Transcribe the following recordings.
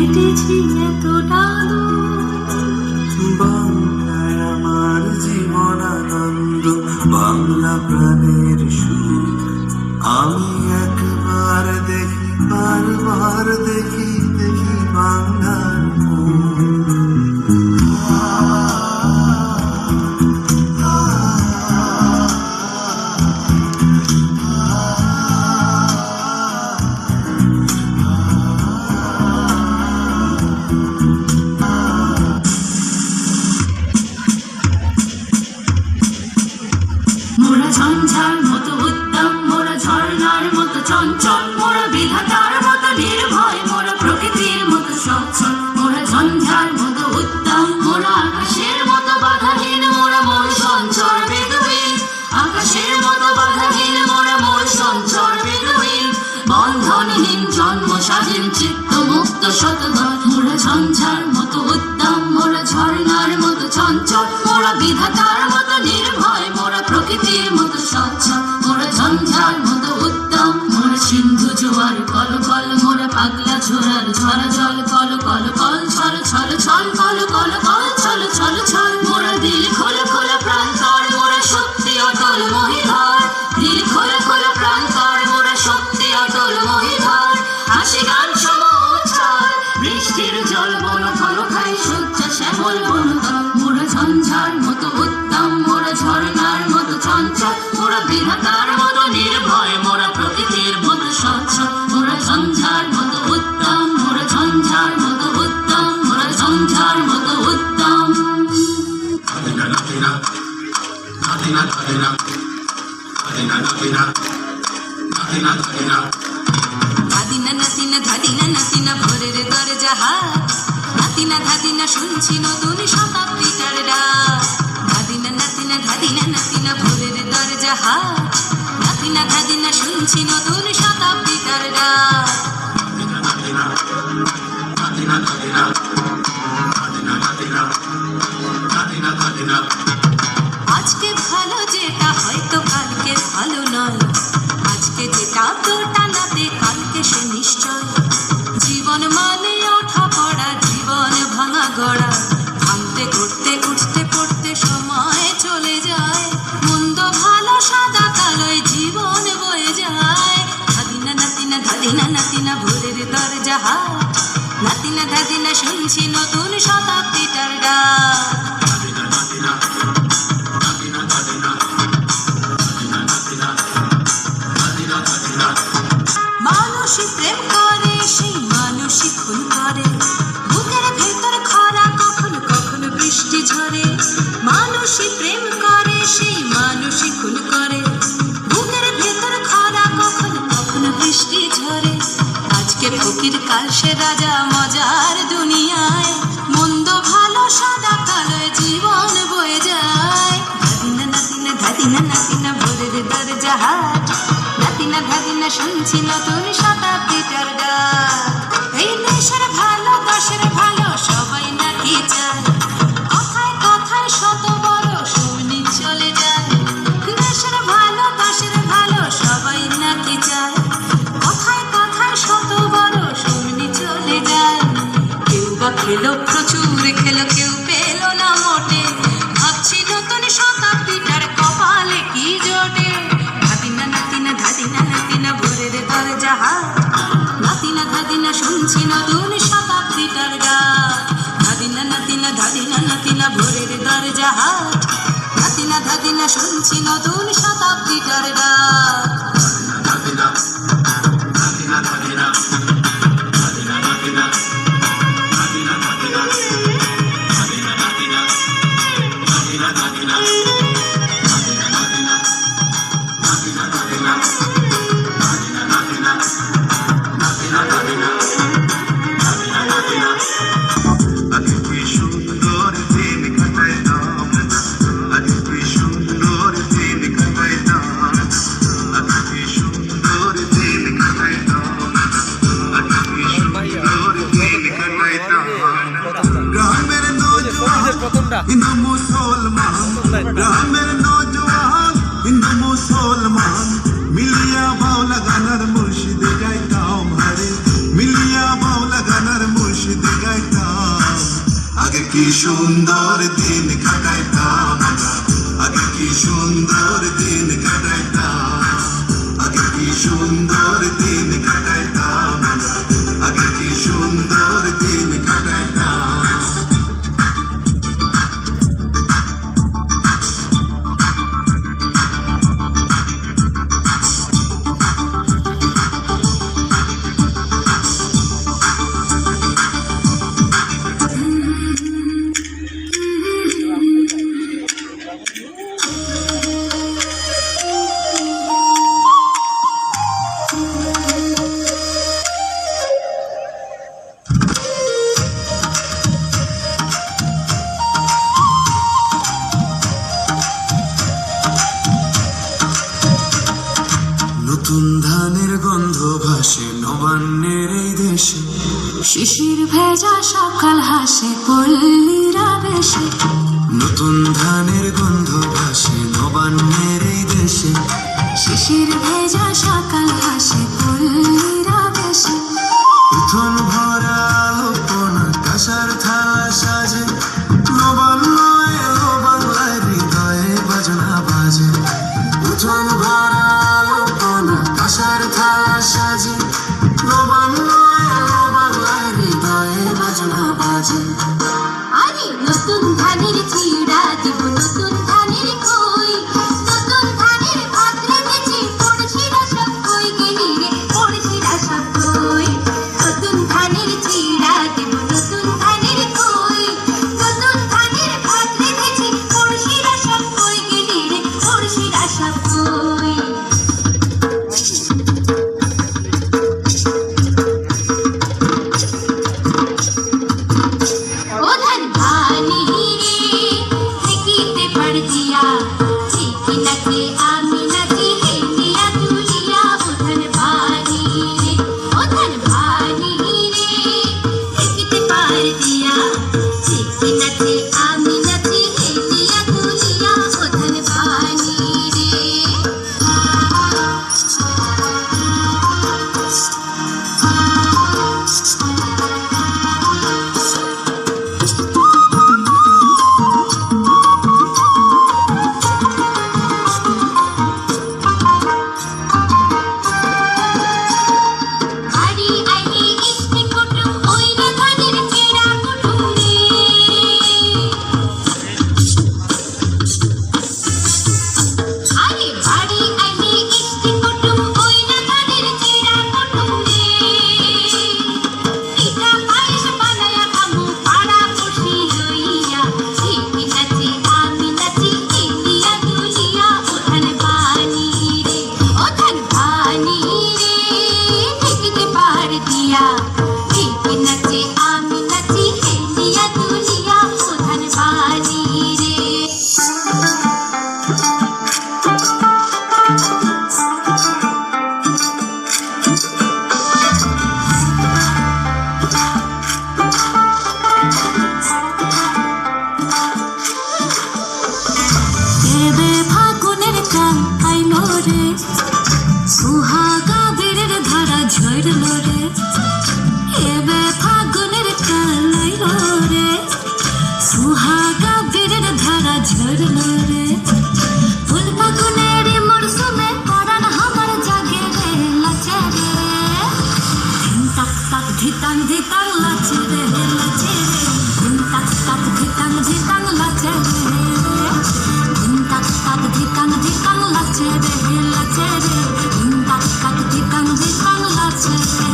হেঁটেছি এতটা বাংলায় আমার জীবন আনন্দ, বাংলা প্রাণের সুখ। আমি একবার দেখি, বারবার দেখি, দেখি বাংলার মুখ। মোরা ঝঞ্ঝার মতো উদ্যম, মোরা ঝর্ণার মতো চঞ্চল, মোরা বিধাতার মতো নির্ভয়, মোরা প্রকৃতির মতো সচ্ছল। মোরা ঝঞ্ঝার মতো উদ্যম, মোরা আকাশের মতো বাধাহীন, মোরা মূল সঞ্চর বেদুইন। আকাশের মতো বাধাহীন, মোরা মূল সঞ্চর বেদুইন। বন্ধনহীন জন্ম স্বাধীন চিত্ত মুক্ত শতদল। মোরা ঝঞ্ঝার মতো উদ্যম, মোরা ঝর্ণার মতো চঞ্চল, মোরা বিধাতার মতো নির্ভয়, মোরা প্রকৃতির মতো সচ্ছল। মোরা ঝঞ্ঝার মতো উদ্যম, মোরা সিন্ধু জোয়ার কল কল, মোরা পাগলা ঝোড়ার ঝরা জল কল কল কল ছল ছল ছল কল কল কল ছল ছল ছল। মোরা দিল খোলা খোলা প্রান্তর, মোরা শক্তি অটল মহিধর। দিল খোলা খোলা প্রান্তর, মোরা শক্তি অটল মহিধর। হাসি গান সম উচ্ছল, বৃষ্টির জল বন ফল খাই সূর্য শ্যামল বনদল। মোরা ঝঞ্ঝার মতো উদ্যম, মোরা ঝর্ণার মতো চঞ্চল, মোরা বিধাতার মতো নির্ভয়, মোরা প্রকৃতির মতো সচ্ছল। মোরা ঝঞ্ঝার মতো উদ্যম, মোরা ঝঞ্ঝার মতো উদ্যম, মোরা ঝঞ্ঝার মতো উদ্যম। ধাদিনা নাতিনা ধাদিনা নাতিনা ভোরের দরজা হাত। নাতিনা ধাদিনা শুনছি নতুন শতাব্দীটার ডাক। ধাদিনা নাতিনা ধাদিনা নাতিনা ভোরের দরজা হাত। নাতিনা ধাদিনা শুনছি নতুন শতাব্দীটার ডাক। আজকে ভালো যেটা হয়তো কালকে ভালো নয়। আজকে যেটা দোটানাতে কালকে সে নিশ্চয়। জীবন মানে ওঠা পড়া, জীবন ভাঙা গড়া। ভাঙতে করতে উঠতে পড়তে সময় চলে যায়। মন্দ ভালো সাদা কালোয় জীবন বয়ে যায়। ধাদিনা নাতিনা ধাদিনা নাতিনা ভোরের দরজা হাত। নাতিনা ধাদিনা শুনছি নতুন শতাব্দীটার ডাক। মানুষই প্রেম করে, সেই মানুষই খুন করে। বুকের ভেতর খরা, কখনো কখনো বৃষ্টি ঝরে। মানুষই প্রেম করে, সেই মানুষই খুন করে। বুকের ভেতর খরা, কখনো কখনো বৃষ্টি ঝরে। আজকে ফকির কাল সে রাজা মজার দুনিয়ায়। মন্দ ভালো সাদা কালোয় জীবন বয়ে যায়। ধাদিনা নাতিনা ধাদিনা নাতিনা ভোরের দরজা হাট। নাতিনা ধাদিনা শুনছি নতুন শতাব্দীটার ডাক। এই দেশের ভালো দশের ভালো সবাই নাকি চায়। কথায় কথায় শত বড় শুনি চলে যায়। দেশের ভালো দশের ভালো সবাই নাকি চায়। কথায় কথায় শত বড় শুনি চলে যায়। কেউ বা খেলো প্রচুর খেলো, কেউ পেলো না মোটে। ভাবছি নতুন শতাব্দীটার কপালে কি জোটে। ধাদিনা নাতিনা ধাদিনা নাতিনা ভোরের দরজা হাত। নাতিনা ধাদিনা শুনছি নতুন শতাব্দীটার ডাক। ধাদিনা নাতিনা ধাদিনা নাতিনা ভোরের দরজা হাত। নাতিনা ধাদিনা শুনছি নতুন শতাব্দীটার ডাক। হিন্দু মুসলমান, গ্রামের নজওয়ান হিন্দু মুসলমান মিলিয়া বাউলা গানার মুর্শিদে গাইতাম হারে। মিলিয়া বাউলা গানার মুর্শিদ কি সুন্দর দিন কাটাইতাম আমরা, আগে কি সুন্দর দিন কাটাইতাম, আগে কি সুন্দর দিন কাটাইতাম আমরা, আগে কি সুন্দর দিন কাটাইতাম। নতুন ধানের গন্ধ ভাসে নবান্নের এই দেশে, শিশির ভেজা সকাল হাসে পল্লীরা বেশে। নতুন ধানের গন্ধ ভাসে নবান্নের এই দেশে, শিশির ভেজা সকাল হাসে পল্লীরা বেশে। উঠোন ভরা আলোপনা কাঁসার থালা সাজে, নবান্ন এলো বাংলায় হৃদয়ে বাজনা বাজে। উঠোন ভরা আলোপনা কাঁসার থালা সাজে, নবান্ন এলো বাংলায় হৃদয়ে বাজনা বাজে। আরে নতুন ধানের চিড়া দিব নতুন ধানের কই, নতুন ধানের ভাত রেখেছি পড়শিরা সব কই গেলি রে পড়শিরা সব কই। নতুন ধানের চিড়া দিব নতুন ধানের কই, নতুন ধানের ভাত রেখেছি পড়শিরা সব কই গেলি রে পড়শিরা সব কই। ওধান ভানি রে দেখিতে পারদিয়া, ঠিকই নাচে আমি নাচি হেলিয়া তুলিয়া। ওধান ভানি রে, ওধান ভানি রে দেখিতে পারদিয়া, ঠিকই নাচে আমি নাচি হেলিয়া তুলিয়া। ওধান ভানি রে। বাড়ি আইলে ইস্তি কুটুম ওই না ধানের চিড়া কুটুম রে। আরে বাড়ি আইলে ইস্তি কুটুম ওই না ধানের চিড়া কুটুম রে। পিঠা পায়েস বানায়া খামু পাড়া পড়শি লইয়া, ঠিকই নাচি আমি নাচি হেলিয়া তুলিয়া। ওধান ভানি রে, ওধান ভানি রে দেখিতে পারদিয়া, ঠিকই নাচে আমি নাচি হেলিয়া তুলিয়া। ওধান ভানি রে। এবে ফাগুনের কাল আইলো রে, সুহাগা বীরের ধারা ঝরলো রে। এবে ফাগুনের কাল আইলো রে, সুহাগা বীরের ধারা ঝরলো রে। ফুল ফাগুনের মরশুমে পরাণ আমার জাগে রে লাচে রে। ধিন তাক তাক ধিতাং ধিতাং লাচে রে লাচে রে। ধিন তাক তাক ধিতাং ধিতাং লাচে রে। ধিন তাক তাক ধিতাং ধিতাং লাচে রে লাচে রে। ধিন তাক তাক ধিতাং ধিতাং লাচে রে।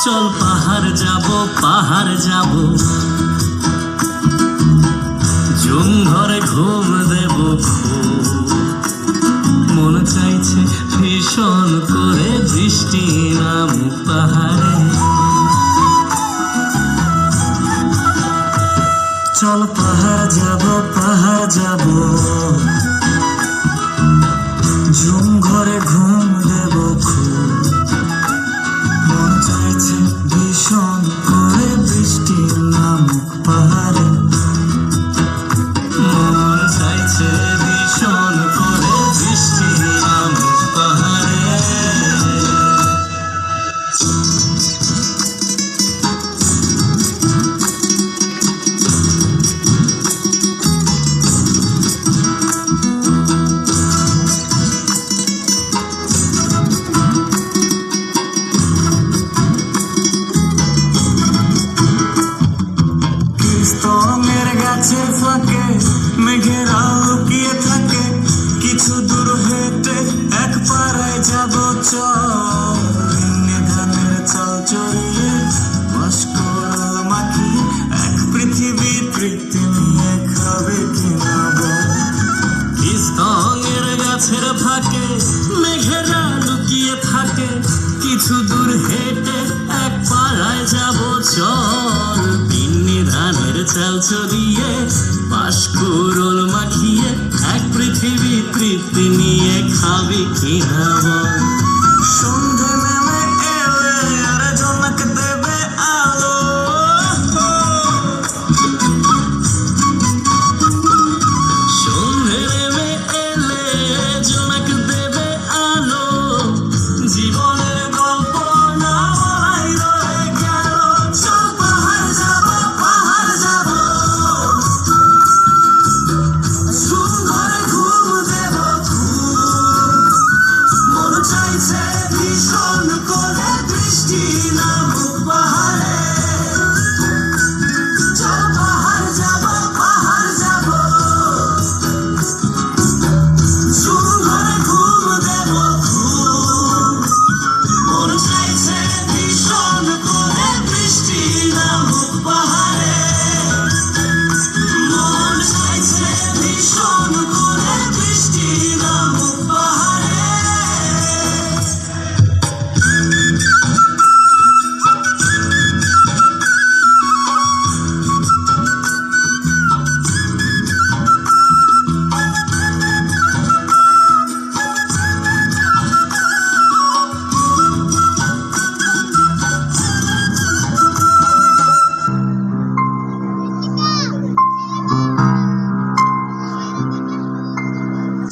চল পাহাড় যাব, জুম ঘরে ঘুম দেব খুব। মন চাইছে ভীষণ করে বৃষ্টি নামুক পাহাড়ে। চল পাহাড় যাব ঝুম ঘরে ঘুম দেব খুব মন চাইছে ভীষণ করে বৃষ্টি নামুক পাহাড়ে মন চাইছে ভীষণ করে বৃষ্টি নামুক পাহাড়ে স্তমের গাছের ফাঁকে মেঘেরা লুকিয়ে থাকে কিছু দূর হেঁটে এক পাড়ায় যাব চল ধানের চাল চড়িয়ে মস্কল মাখিয়ে এক পৃথিবী তৃপ্তি নিয়ে খাবে কিনা বল স্তঙের গাছের ফাঁকে মেঘেরা লুকিয়ে থাকে কিছু দূর হেঁটে এক পাড়ায় যাব চল তিন্নি ধানের চাল চড়িয়ে বাঁশকুড়োল মাখিয়ে এক পৃথিবী তৃপ্তি নিয়ে খাবি কিনা বল সন্ধে নেমে এলে আর জনক দেবে আলো সন্ধে নেমে এলে জোনাক দেবে আলো জীবনের গল্প না বলাই রয়ে গেল চল পাহাড় যাব ঝুম ঘরে ঘুম দেব মন চাইছে ভীষণ করে বৃষ্টি নামুক পাহাড়ে চল পাহাড় যাব ঝুম ঘরে ঘুম দেব মন চাইছে ভীষণ করে বৃষ্টি নামুক পাহাড়ে মন চাইছে ভীষণ করে বৃষ্টি নামুক পাহাড়ে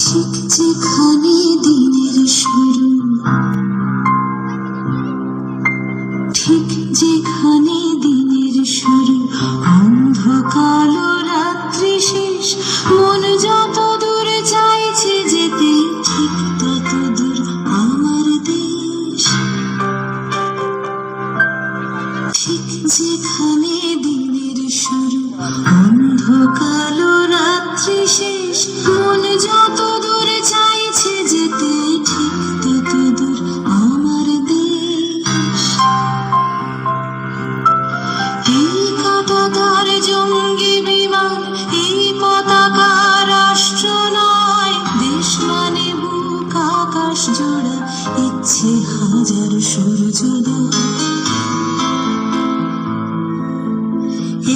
ঠিক যেখানে দিনের শুরু ঠিক যেখানে দিনের শুরু অন্ধকার রাত্রি শেষ মন যত দূর চাইছে যেতে ঠিক তত দূর আমার দেশ ঠিক যেখানে দিনের শুরু অন্ধকার রাত্রি শেষ মন যত দূর চাইছে যেতে ঠিক তত দূর আমার দেশ এই কাঁটাতার জঙ্গি বিমান এই পতাকা রাষ্ট্র নয় দেশ মানে বুক আকাশ জোড়া ইচ্ছে হাজার সূর্যোদয়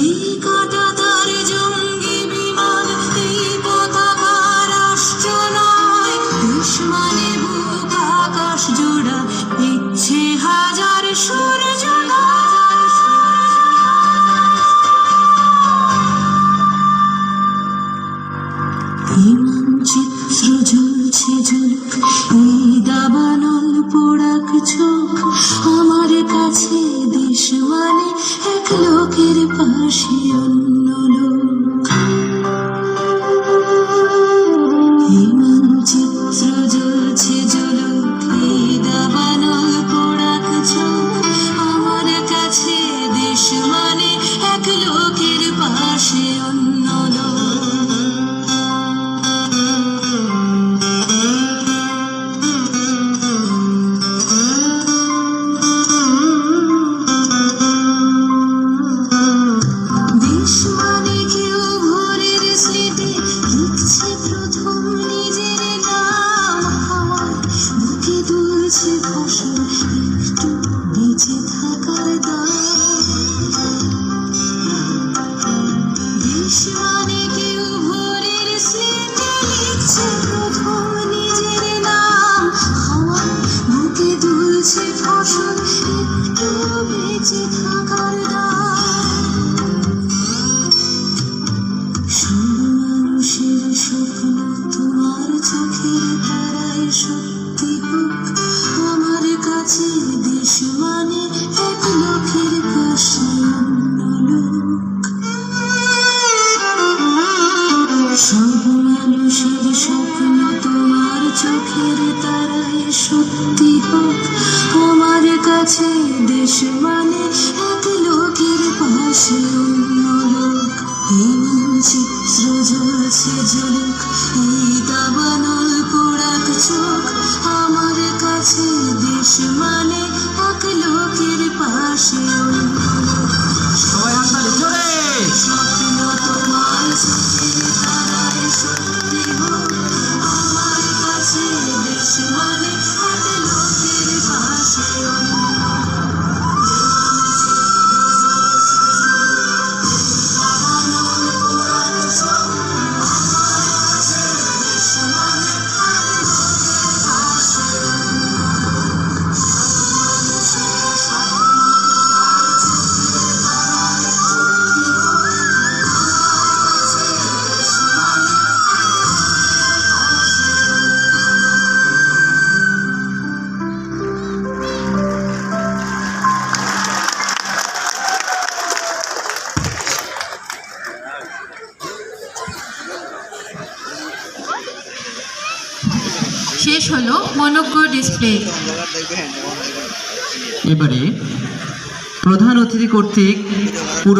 এই কাঁটাতার জঙ্গি বিমান এই পতাকা রাষ্ট্র নয় দেশ মানে বুক আকাশ জোড়া ইচ্ছে হাজার সূর্যোদয় এই মানচিত্র জ্বলছে ঝুলুক এই দাবানল পোড়াক চোখ আমার কাছে দেশ মানে এক লোকের পাশে অন্য লোক এই মানচিত্র জ্বলছে ঝুলুক এই দাবানল পোড়াক চোখ আমার কাছে দেশ মানে এক লোকের পাশে অন্য লোক দেশ মানে কেউ ভোরের স্মৃতি লিখছে প্রথম নিজের নাম হাওয়ায় বুকে দুলছে ফসল একটু বেঁচে থাকার দাম দেশ বুঝি থাকার দায়। সব মানুষের স্বপ্ন তোমার চোখের তারায় সত্যি হোক, আমার কাছে দেশ মানে এক লোকের পাশে অন্য লোক। সব মানুষের স্বপ্ন তোমার চোখের তারায় সত্যি হোক, আমার কাছে দেশ মানে এক লোকের পাশে অন্য লোক। এমন চিত্র জ্বলছে ঝলক, এই দাবানল পোড়াক চোখ, আমার কাছে দেশ মানে এক লোকের পাশে অন্য লোক। সবাই হাততালি জোরে। স্বপ্ন তোমার চোখের তারায় সত্যি হোক, আমার কাছে দেশ মানে এক লোকের পাশে অন্য শেষ হলো মনোজ্ঞ ডিসপ্লে। এবারে প্রধান অতিথি কর্তৃক পুরো